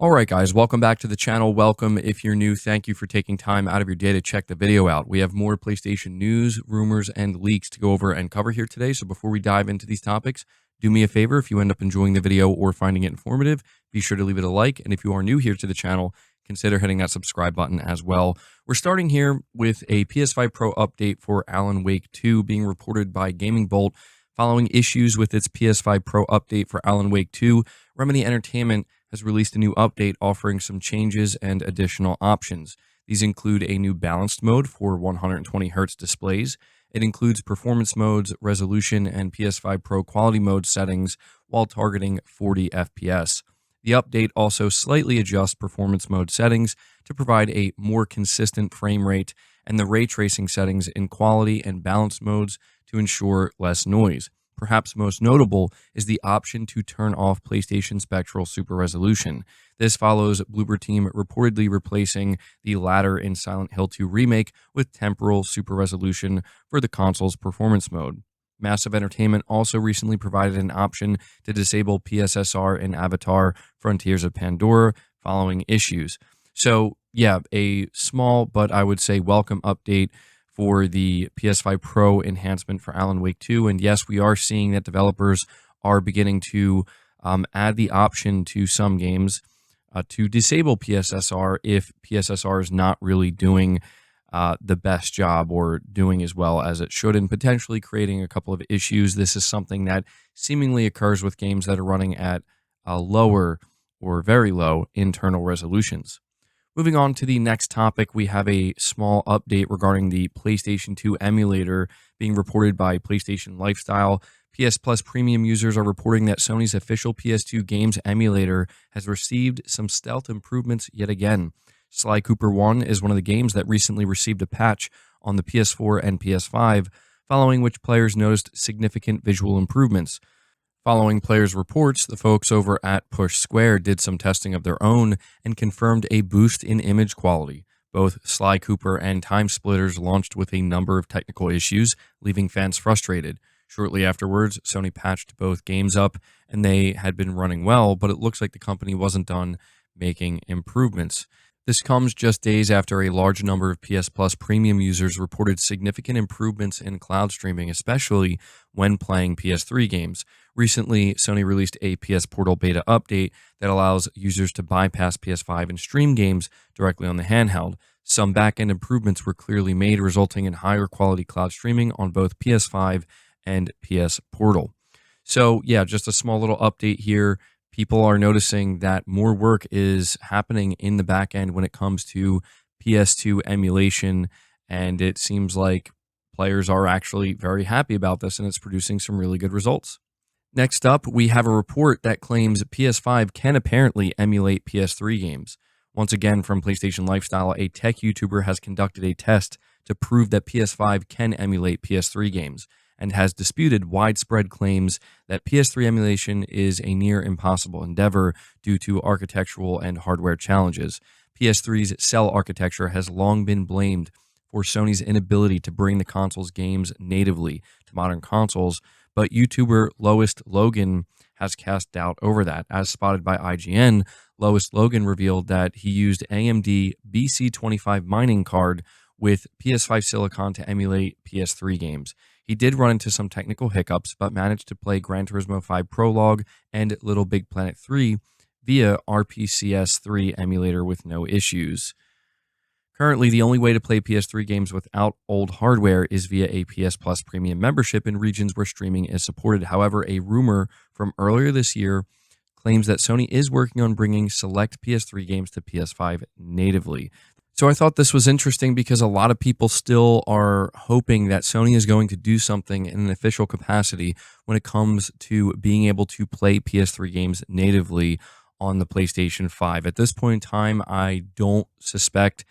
All right, guys, welcome back to the channel. Welcome if you're new. Thank you for taking time out of your day to check the video out. We have more PlayStation news, rumors, and leaks to go over and cover here today. So before we dive into these topics, do me a favor. If you end up enjoying the video or finding it informative, be sure to leave it a like. And if you are new here to the channel, consider hitting that subscribe button as well. We're starting here with a PS5 Pro update for Alan Wake 2 being reported by Gaming Bolt. Following issues with its PS5 Pro update for Alan Wake 2, Remedy Entertainment has released a new update offering some changes and additional options. These include a new balanced mode for 120Hz displays. It includes performance modes, resolution, and PS5 Pro quality mode settings while targeting 40 FPS. The update also slightly adjusts performance mode settings to provide a more consistent frame rate and the ray tracing settings in quality and balanced modes to ensure less noise. Perhaps most notable is the option to turn off PlayStation Spectral Super Resolution. This follows Bloober Team reportedly replacing the latter in Silent Hill 2 Remake with temporal super resolution for the console's performance mode. Massive Entertainment also recently provided an option to disable PSSR in Avatar Frontiers of Pandora following issues. So, yeah, a small but I would say welcome update for the PS5 Pro enhancement for Alan Wake 2. And yes, we are seeing that developers are beginning to add the option to some games to disable PSSR if PSSR is not really doing the best job or doing as well as it should, and potentially creating a couple of issues. This is something that seemingly occurs with games that are running at lower or very low internal resolutions. Moving on to the next topic, we have a small update regarding the PlayStation 2 emulator being reported by PlayStation Lifestyle. PS Plus Premium users are reporting that Sony's official PS2 games emulator has received some stealth improvements yet again. Sly Cooper 1 is one of the games that recently received a patch on the PS4 and PS5, following which players noticed significant visual improvements. Following players' reports, the folks over at Push Square did some testing of their own and confirmed a boost in image quality. Both Sly Cooper and Time Splitters launched with a number of technical issues, leaving fans frustrated. Shortly afterwards, Sony patched both games up, and they had been running well, but it looks like the company wasn't done making improvements. This comes just days after a large number of PS Plus Premium users reported significant improvements in cloud streaming, especially when playing PS3 games. Recently, Sony released a PS Portal beta update that allows users to bypass PS5 and stream games directly on the handheld. Some back-end improvements were clearly made, resulting in higher quality cloud streaming on both PS5 and PS Portal. So, yeah, just a small little update here. People are noticing that more work is happening in the back end when it comes to PS2 emulation, and it seems like players are actually very happy about this, and it's producing some really good results. Next up, we have a report that claims PS5 can apparently emulate PS3 games. Once again, from PlayStation Lifestyle, a tech YouTuber has conducted a test to prove that PS5 can emulate PS3 games, and has disputed widespread claims that PS3 emulation is a near impossible endeavor due to architectural and hardware challenges. PS3's cell architecture has long been blamed for Sony's inability to bring the console's games natively to modern consoles, but YouTuber Lowest Logan has cast doubt over that. As spotted by IGN, Lowest Logan revealed that he used AMD BC25 mining card with PS5 Silicon to emulate PS3 games. He did run into some technical hiccups, but managed to play Gran Turismo 5 Prologue and Little Big Planet 3 via RPCS 3 emulator with no issues. Currently, the only way to play PS3 games without old hardware is via a PS Plus Premium membership in regions where streaming is supported. However, a rumor from earlier this year claims that Sony is working on bringing select PS3 games to PS5 natively. So I thought this was interesting because a lot of people still are hoping that Sony is going to do something in an official capacity when it comes to being able to play PS3 games natively on the PlayStation 5. At this point in time, I don't suspect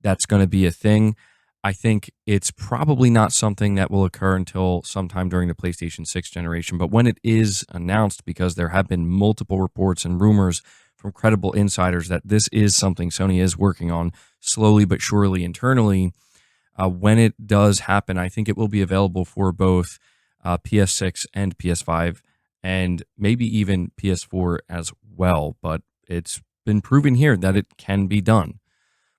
that's going to be a thing. I think it's probably not something that will occur until sometime during the PlayStation 6 generation. But when it is announced, because there have been multiple reports and rumors from credible insiders that this is something Sony is working on slowly but surely internally, when it does happen, I think it will be available for both PS6 and PS5, and maybe even PS4 as well. But it's been proven here that it can be done.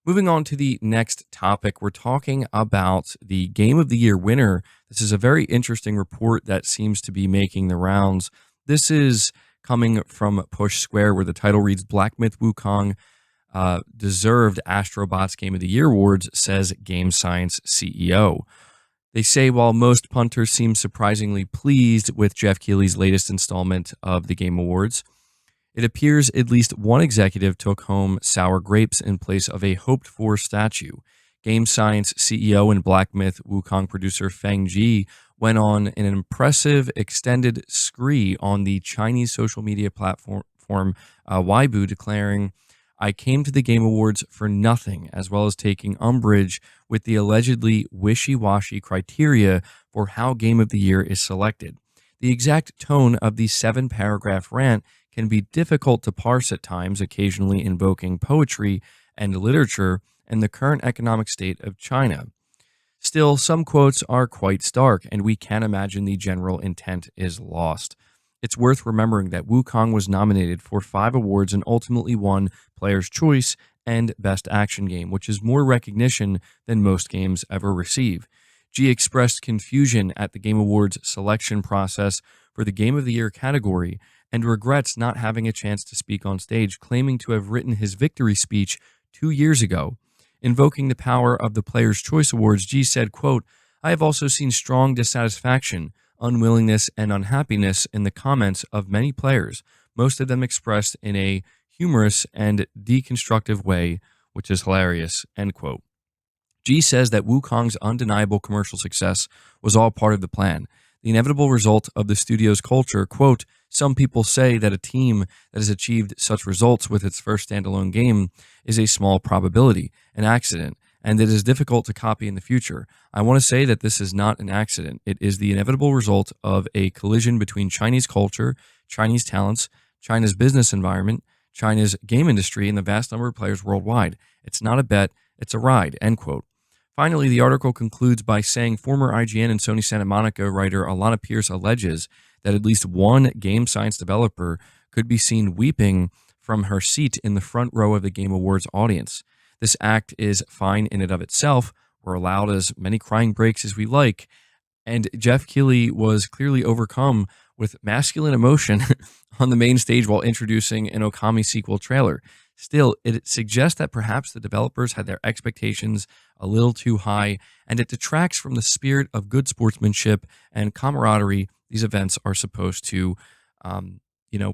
Moving on to the next topic, we're talking about the Game of the Year winner. This is a very interesting report that seems to be making the rounds. This is coming from Push Square, where the title reads Black Myth Wukong deserved Astrobot's Game of the Year awards, says Game Science CEO. They say while most punters seem surprisingly pleased with Jeff Keighley's latest installment of the Game Awards, it appears at least one executive took home sour grapes in place of a hoped-for statue. Game Science CEO and Black Myth Wukong producer Feng Ji went on an impressive extended scree on the Chinese social media platform Weibo, declaring, "I came to the Game Awards for nothing," as well as taking umbrage with the allegedly wishy-washy criteria for how Game of the Year is selected. The exact tone of the 7-paragraph rant can be difficult to parse at times, occasionally invoking poetry and literature and the current economic state of China. Still, some quotes are quite stark, and we can imagine the general intent is lost. It's worth remembering that Wukong was nominated for 5 awards and ultimately won Player's Choice and Best Action Game, which is more recognition than most games ever receive. G expressed confusion at the Game Awards selection process for the Game of the Year category and regrets not having a chance to speak on stage, claiming to have written his victory speech 2 years ago. Invoking the power of the Player's Choice Awards, G said, quote, "I have also seen strong dissatisfaction, unwillingness, and unhappiness in the comments of many players, most of them expressed in a humorous and deconstructive way, which is hilarious," end quote. G says that Wukong's undeniable commercial success was all part of the plan, the inevitable result of the studio's culture. Quote, "Some people say that a team that has achieved such results with its first standalone game is a small probability, an accident, and it is difficult to copy in the future. I want to say that this is not an accident. It is the inevitable result of a collision between Chinese culture, Chinese talents, China's business environment, China's game industry, and the vast number of players worldwide. It's not a bet, it's a ride," end quote. Finally, the article concludes by saying former IGN and Sony Santa Monica writer Alana Pierce alleges that at least one Game Science developer could be seen weeping from her seat in the front row of the Game Awards audience. This act is fine in and of itself. We're allowed as many crying breaks as we like. And Jeff Keighley was clearly overcome with masculine emotion on the main stage while introducing an Okami sequel trailer. Still, it suggests that perhaps the developers had their expectations a little too high, and it detracts from the spirit of good sportsmanship and camaraderie these events are supposed to,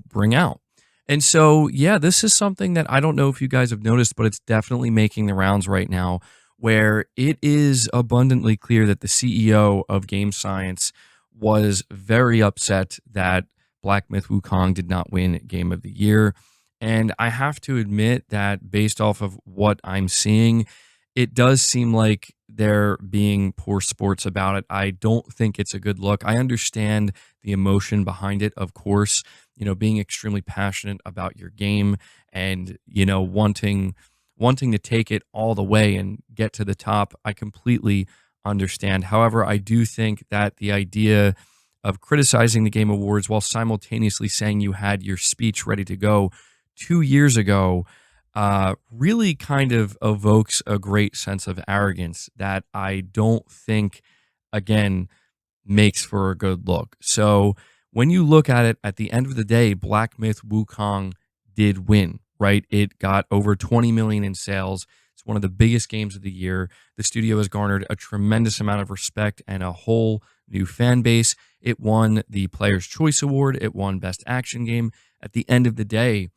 bring out. And so, yeah, this is something that I don't know if you guys have noticed, but it's definitely making the rounds right now, where it is abundantly clear that the CEO of Game Science was very upset that Black Myth Wukong did not win Game of the Year. And I have to admit that based off of what I'm seeing, it does seem like they're being poor sports about it. I don't think it's a good look. I understand the emotion behind it, of course, being extremely passionate about your game and, wanting to take it all the way and get to the top. I completely understand. However, I do think that the idea of criticizing the Game Awards while simultaneously saying you had your speech ready to go 2 years ago really kind of evokes a great sense of arrogance that I don't think, again, makes for a good look. So when you look at it, at the end of the day, Black Myth Wukong did win, right? It got over 20 million in sales. It's one of the biggest games of the year. The studio has garnered a tremendous amount of respect and a whole new fan base. It won the Player's Choice Award. It won Best Action Game. At the end of the day,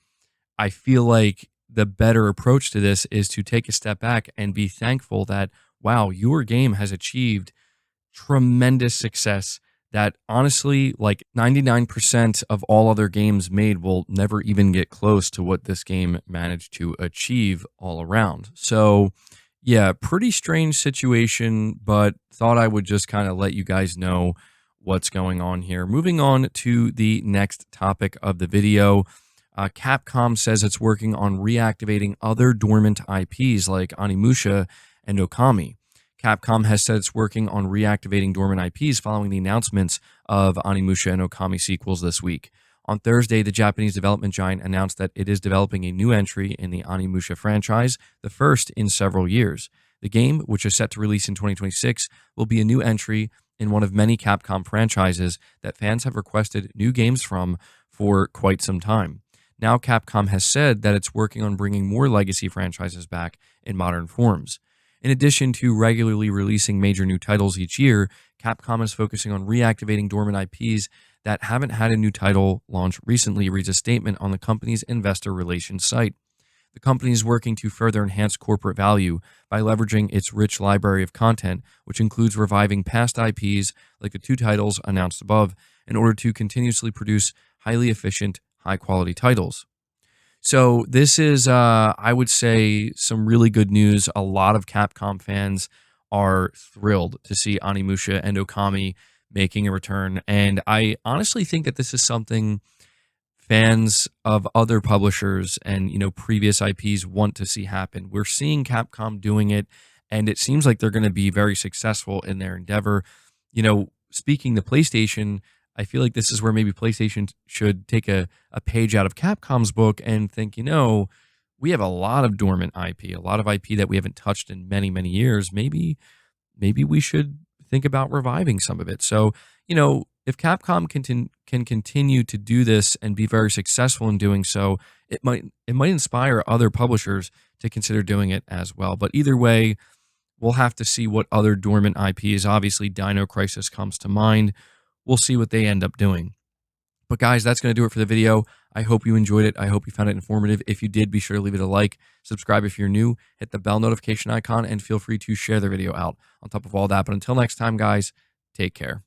I feel like the better approach to this is to take a step back and be thankful that, wow, your game has achieved tremendous success that honestly, like 99% of all other games made will never even get close to what this game managed to achieve all around. So, yeah, pretty strange situation, but thought I would just kind of let you guys know what's going on here. Moving on to the next topic of the video. Capcom says it's working on reactivating other dormant IPs like Onimusha and Okami. Capcom has said it's working on reactivating dormant IPs following the announcements of Onimusha and Okami sequels this week. On Thursday, the Japanese development giant announced that it is developing a new entry in the Onimusha franchise, the first in several years. The game, which is set to release in 2026, will be a new entry in one of many Capcom franchises that fans have requested new games from for quite some time. Now, Capcom has said that it's working on bringing more legacy franchises back in modern forms. In addition to regularly releasing major new titles each year, Capcom is focusing on reactivating dormant IPs that haven't had a new title launch recently, reads a statement on the company's investor relations site. The company is working to further enhance corporate value by leveraging its rich library of content, which includes reviving past IPs like the two titles announced above, in order to continuously produce highly efficient, high quality titles. So this is, I would say, some really good news. A lot of Capcom fans are thrilled to see Onimusha and Okami making a return, and I honestly think that this is something fans of other publishers and previous IPs want to see happen. We're seeing Capcom doing it, and it seems like they're going to be very successful in their endeavor. Speaking to PlayStation, I feel like this is where maybe PlayStation should take a page out of Capcom's book and think, we have a lot of dormant IP, a lot of IP that we haven't touched in many, many years. Maybe we should think about reviving some of it. So, if Capcom can continue to do this and be very successful in doing so, it might inspire other publishers to consider doing it as well. But either way, we'll have to see what other dormant IPs. Obviously, Dino Crisis comes to mind. We'll see what they end up doing. But guys, that's going to do it for the video. I hope you enjoyed it. I hope you found it informative. If you did, be sure to leave it a like, subscribe if you're new, hit the bell notification icon, and feel free to share the video out on top of all that. But until next time, guys, take care.